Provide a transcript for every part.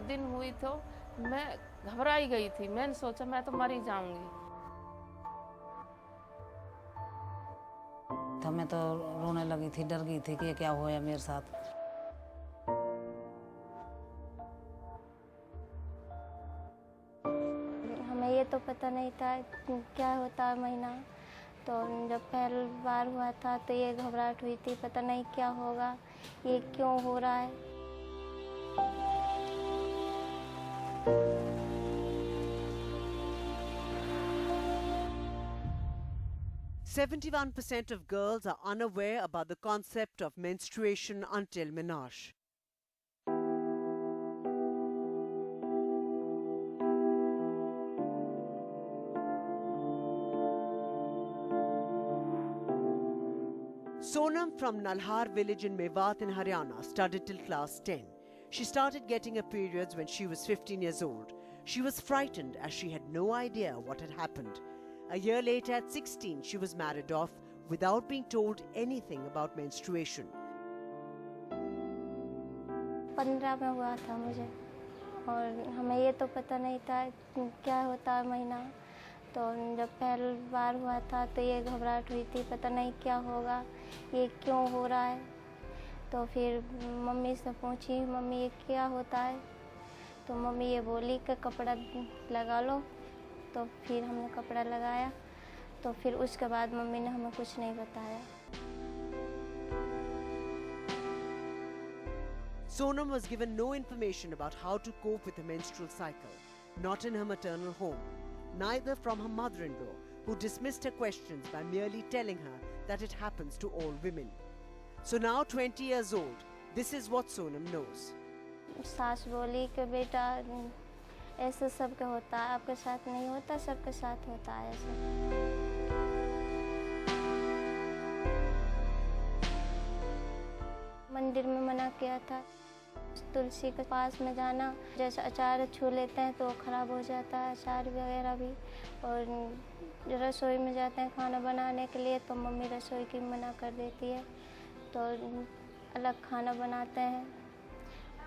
दिन हुई तो मैं घबराई गई थी। मैंने सोचा मैं तो मर ही जाऊंगी। मैं तो रोने लगी थी, डर गई थी कि ये क्या हुआ मेरे साथ। हमें ये तो पता नहीं था क्या होता है महीना। तो जब पहली बार हुआ था तो ये घबराहट हुई थी, पता नहीं क्या होगा, ये क्यों हो रहा है। 71% of girls are unaware about the concept of menstruation until menarche. Sonam from Nalhar village in Mewat in Haryana studied till class 10. She started getting her periods when she was 15 years old. She was frightened as she had no idea what had happened. A year later, at 16, she was married off without being told anything about menstruation. 15 में हुआ था मुझे और हमें ये तो पता नहीं था क्या होता है महीना। तो जब पहली बार हुआ था तो ये घबराहट हुई थी, पता नहीं क्या होगा, ये क्यों हो रहा है। तो फिर मम्मी से पूछी, मम्मी ये क्या होता है। तो मम्मी ये बोली कि कपड़ा लगा लो। तो फिर हमने कपड़ा लगाया। तो फिर उसके बाद मम्मी ने हमें कुछ नहीं बताया। Sonam was given no information about how to cope with the menstrual cycle, not in her maternal home, neither from her mother-in-law, who dismissed her questions by merely telling her that it happens to all women. So now 20 years old, this is what Sonam knows. सास बोली कि बेटा ऐसे सबके होता है, आपके साथ नहीं होता, सबके साथ होता है ऐसा। मंदिर में मना किया था तुलसी के पास में जाना, जैसे अचार छू लेते हैं तो खराब हो जाता है अचार वगैरह भी। और रसोई में जाते हैं खाना बनाने के लिए तो मम्मी रसोई की मना कर देती है, तो अलग खाना बनाते हैं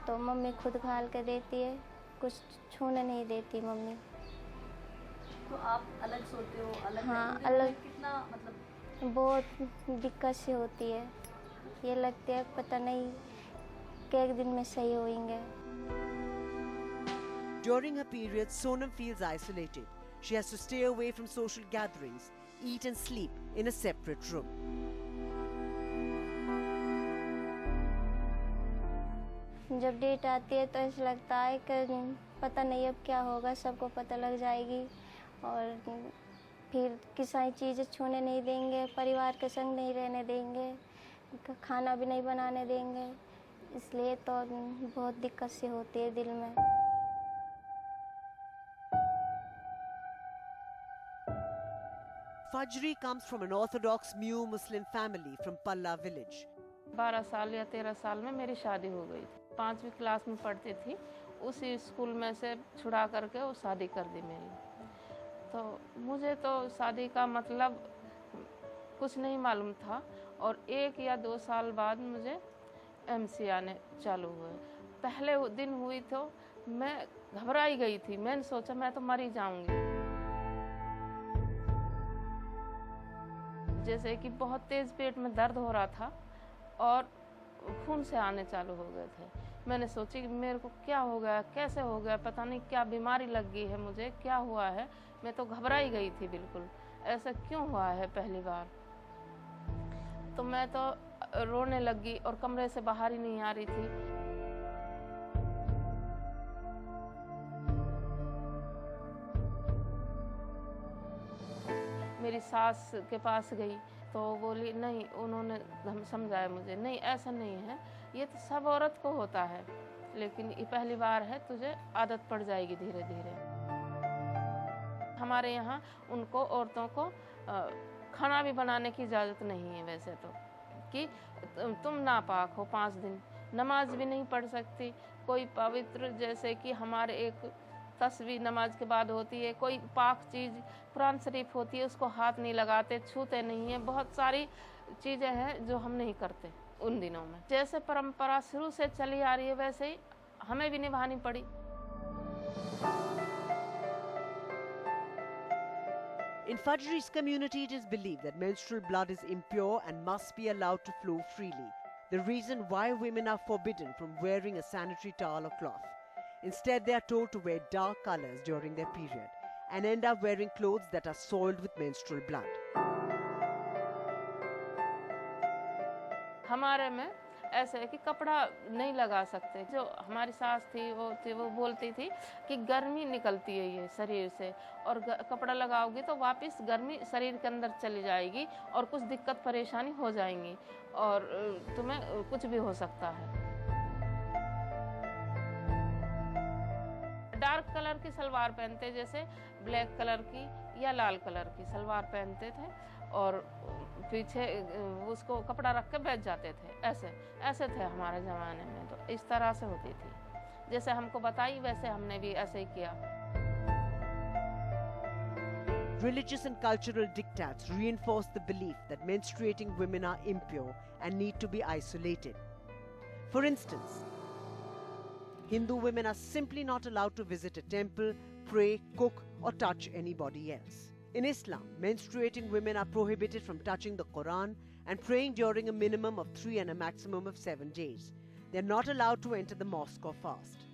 तो मम्मी खुद घाल के देती है, कुछ छूने नहीं देती मम्मी। तो आप अलग सोते हो? अलग? हाँ अलग। कितना मतलब बहुत दिक्कत सी होती है, ये लगता है पता नहीं कि एक दिन में सही होएंगे। During her period, Sonam feels isolated. She has to stay away from social gatherings, eat and sleep in a separate room. जब डेट आती है तो ऐसा लगता है कि पता नहीं अब क्या होगा, सबको पता लग जाएगी और फिर किसी चीज़ छूने नहीं देंगे, परिवार के संग नहीं रहने देंगे, खाना भी नहीं बनाने देंगे, इसलिए तो बहुत दिक्कत सी होती है दिल में। Fajri comes from an orthodox Mu Muslim family from Palla village. 12 साल या 13 साल में मेरी शादी हो गई थी। 5वीं क्लास में पढ़ती थी, उसी स्कूल में से छुड़ा करके वो शादी कर दी मेरी। तो मुझे तो शादी का मतलब कुछ नहीं मालूम था और 1 या 2 साल बाद मुझे MC आने चालू हुए। पहले दिन हुई तो मैं घबराई गई थी, मैंने सोचा मैं तो मर ही जाऊंगी। जैसे कि बहुत तेज पेट में दर्द हो रहा था और खून से आने चालू हो गए थे। मैंने सोची कि मेरे को क्या हो गया, कैसे हो गया, पता नहीं क्या बीमारी लग गई है मुझे, क्या हुआ है। मैं तो घबराई गई थी बिल्कुल, ऐसा क्यों हुआ है पहली बार। तो मैं तो रोने लगी और कमरे से बाहर ही नहीं आ रही थी। मेरी सास के पास गई तो बोली नहीं, उन्होंने हम समझाया मुझे, नहीं ऐसा नहीं है, ये तो सब औरत को होता है, लेकिन ये पहली बार है, तुझे आदत पड़ जाएगी धीरे धीरे। हमारे यहाँ उनको औरतों को खाना भी बनाने की इजाज़त नहीं है वैसे तो, कि तुम नापाक हो 5 दिन, नमाज भी नहीं पढ़ सकती, कोई पवित्र जैसे कि हमारे एक तस्वीर नमाज के बाद होती है, कोई पाक चीज़ कुरान शरीफ होती है उसको हाथ नहीं लगाते, छूते नहीं है, बहुत सारी चीज़ें हैं जो हम नहीं करते उन दिनों में। जैसे परंपरा शुरू से चली आ रही है वैसे ही हमें भी निभानी पड़ी। In Fajri's community, it is believed that menstrual blood is impure and must be allowed to flow freely. The reason why women are forbidden from wearing a sanitary towel or cloth. Instead, they are told to wear dark colors during their period and end up wearing clothes that are soiled with menstrual blood. हमारे में ऐसे है कि कपड़ा नहीं लगा सकते। जो हमारी सास थी वो बोलती थी कि गर्मी निकलती है ये शरीर से, और कपड़ा लगाओगी तो वापस गर्मी शरीर के अंदर चली जाएगी और कुछ दिक्कत परेशानी हो जाएंगी और तुम्हें कुछ भी हो सकता है। डार्क कलर की सलवार पहनते, जैसे ब्लैक कलर की या लाल कलर की सलवार पहनते थे और पीछे उसको कपड़ा रख के बैठ जाते थे। ऐसे थे हमारे ज़माने में, तो इस तरह से होती थी। जैसे हमको बताई वैसे हमने भी ऐसे ही किया। Religious and cultural diktats reinforce the belief that menstruating women are impure and need to be isolated. For instance, Hindu women are simply not allowed to visit a temple, pray, cook, or touch anybody else. In Islam, menstruating women are prohibited from touching the Quran and praying during a minimum of 3 and a maximum of 7 days. They are not allowed to enter the mosque or fast.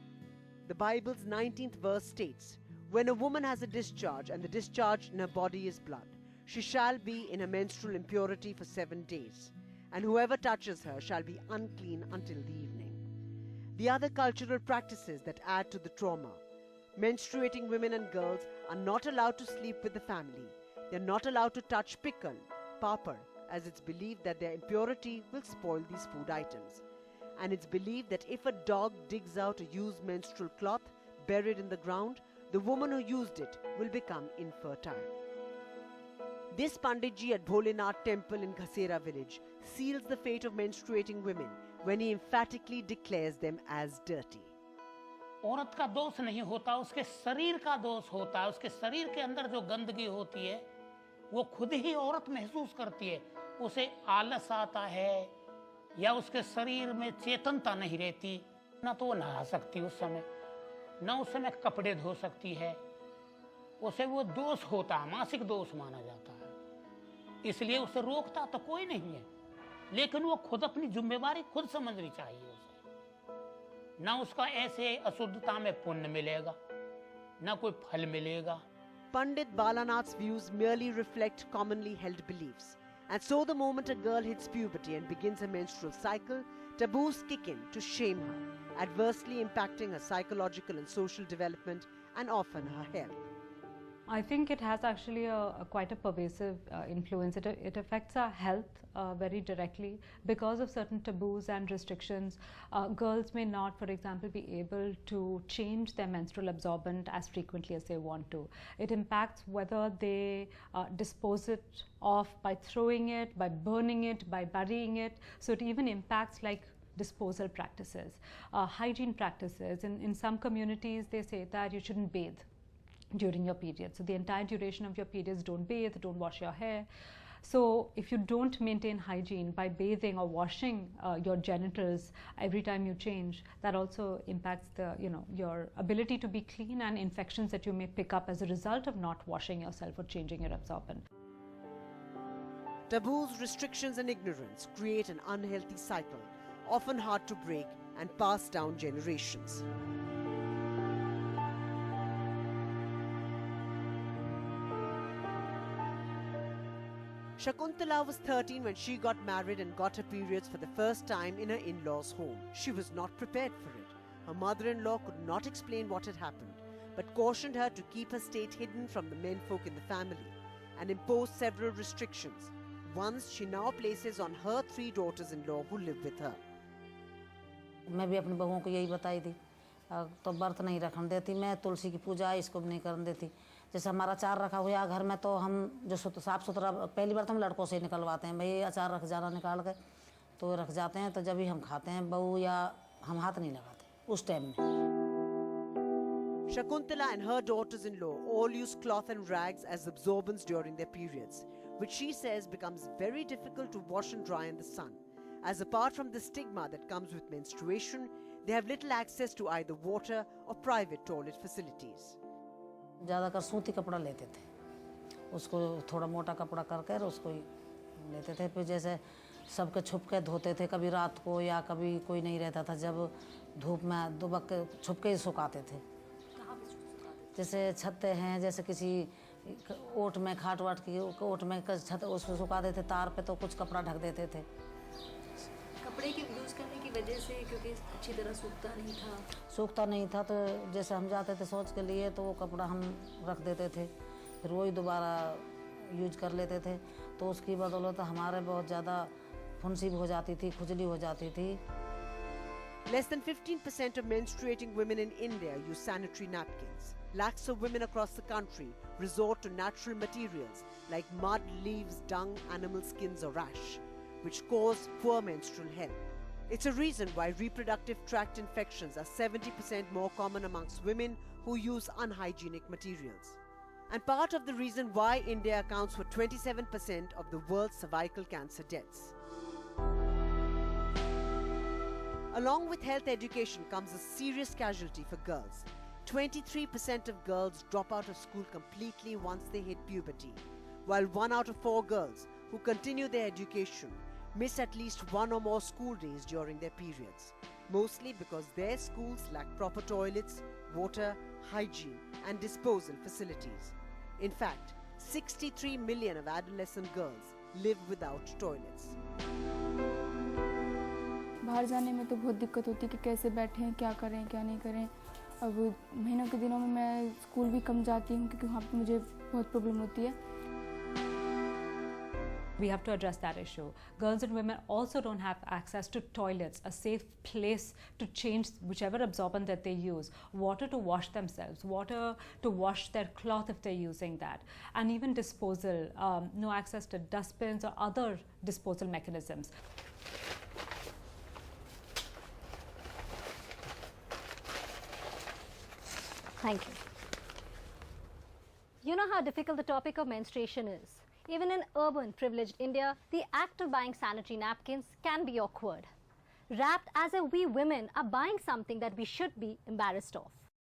The Bible's 19th verse states, "When a woman has a discharge and the discharge in her body is blood, she shall be in a menstrual impurity for 7 days, and whoever touches her shall be unclean until the evening." The other cultural practices that add to the trauma. Menstruating women and girls are not allowed to sleep with the family. They are not allowed to touch pickle, papad, as it's believed that their impurity will spoil these food items. And it's believed that if a dog digs out a used menstrual cloth buried in the ground, the woman who used it will become infertile. This Panditji at Bholenath temple in Khasera village seals the fate of menstruating women when he emphatically declares them as dirty. औरत का दोष नहीं होता, उसके शरीर का दोष होता है। उसके शरीर के अंदर जो गंदगी होती है वो खुद ही औरत महसूस करती है। उसे आलस आता है या उसके शरीर में चेतनता नहीं रहती, ना तो वो नहा सकती उस समय, ना उस समय कपड़े धो सकती है। उसे वो दोष होता है, मासिक दोष माना जाता है। इसलिए उसे रोकता तो कोई नहीं है, लेकिन वो खुद अपनी जिम्मेवारी खुद समझनी चाहिए। उसे ना उसका ऐसे अशुद्धता में पुण्य मिलेगा, ना कोई फल मिलेगा। Pandit Balanath's views merely reflect commonly held beliefs. And so the moment a girl hits puberty and begins her menstrual cycle, taboos kick in to shame her, adversely impacting her psychological and social development and often her health. I think it has actually quite a pervasive influence. It affects our health very directly because of certain taboos and restrictions. Girls may not, for example, be able to change their menstrual absorbent as frequently as they want to. It impacts whether they dispose it off by throwing it, by burning it, by burying it. So it even impacts like disposal practices, hygiene practices. In some communities, they say that you shouldn't bathe during your period. So the entire duration of your periods, don't bathe, don't wash your hair. So if you don't maintain hygiene by bathing or washing your genitals every time you change, that also impacts your ability to be clean and infections that you may pick up as a result of not washing yourself or changing your absorbent. Taboos, restrictions and ignorance create an unhealthy cycle, often hard to break and pass down generations. Shakuntala was 13 when she got married and got her periods for the first time in her in-laws' home. She was not prepared for it. Her mother-in-law could not explain what had happened, but cautioned her to keep her state hidden from the menfolk in the family and imposed several restrictions. Once, she now places on her 3 daughters-in-law who live with her. मैं भी अपनी बहुओं को यही बताई थी, तो व्रत नहीं रखने देती मैं, तुलसी की पूजा इसको भी नहीं करने देती। जैसे हमारा अचार रखा हुआ घर में, तो हम जो साफ़ सुथरा पहली बार तो हम लड़कों से ही निकलवाते हैं, भाई अचार रख जाना निकाल के, तो रख जाते हैं, तो जब भी हम खाते हैं बहू या हम हाथ नहीं लगाते उस टाइम में। Shakuntala and her daughters-in-law all use cloth and rags as absorbents during their periods, which she says becomes very difficult to wash and dry in the sun. As apart from the stigma that comes with menstruation, They have little access to either water or private toilet facilities. ज़्यादातर सूती कपड़ा लेते थे, उसको थोड़ा मोटा कपड़ा करके और उसको ही लेते थे। फिर जैसे सबके छुप के धोते थे, कभी रात को या कभी कोई नहीं रहता था, जब धूप में दुबक के छुप के ही सुखाते थे। जैसे छत्ते हैं, जैसे किसी ओट में खाट वाट की ओट में छत उसको सुखा देते, तार पे तो कुछ कपड़ा ढक देते थे। कपड़े के यूज़ करने की वजह से, क्योंकि अच्छी तरह सूखता नहीं था तो जैसे हम जाते थे सोच के लिए तो वो कपड़ा हम रख देते थे, फिर वही दोबारा यूज कर लेते थे। तो उसकी बदौलत हमारे बहुत ज़्यादा फुंसी हो जाती थी, खुजली हो जाती थी। Less than 15% of menstruating women in India use sanitary napkins. Lakhs of women across the country resort to natural materials like mud, leaves, dung, animal skins or ash, which cause poor menstrual health. It's a reason why reproductive tract infections are 70% more common amongst women who use unhygienic materials. And part of the reason why India accounts for 27% of the world's cervical cancer deaths. Along with health education comes a serious casualty for girls. 23% of girls drop out of school completely once they hit puberty, while 1 out of 4 girls who continue their education miss at least 1 or more school days during their periods, mostly because their schools lack proper toilets, water, hygiene and disposal facilities. In fact, 63 million of adolescent girls live without toilets. बाहर जाने में तो बहुत दिक्कत होती है कि कैसे बैठें, क्या करें, क्या नहीं करें। अब महीनों के दिनों में मैं स्कूल भी कम जाती हूँ क्योंकि वहाँ पे मुझे बहुत प्रॉब्लम होती है। We have to address that issue. Girls and women also don't have access to toilets, a safe place to change whichever absorbent that they use, water to wash themselves, water to wash their cloth if they're using that, and even disposal, no access to dustbins or other disposal mechanisms. Thank you. You know how difficult the topic of menstruation is. Even in urban, privileged India, the act of buying sanitary napkins can be awkward. Wrapped as if we women are buying something that we should be embarrassed of.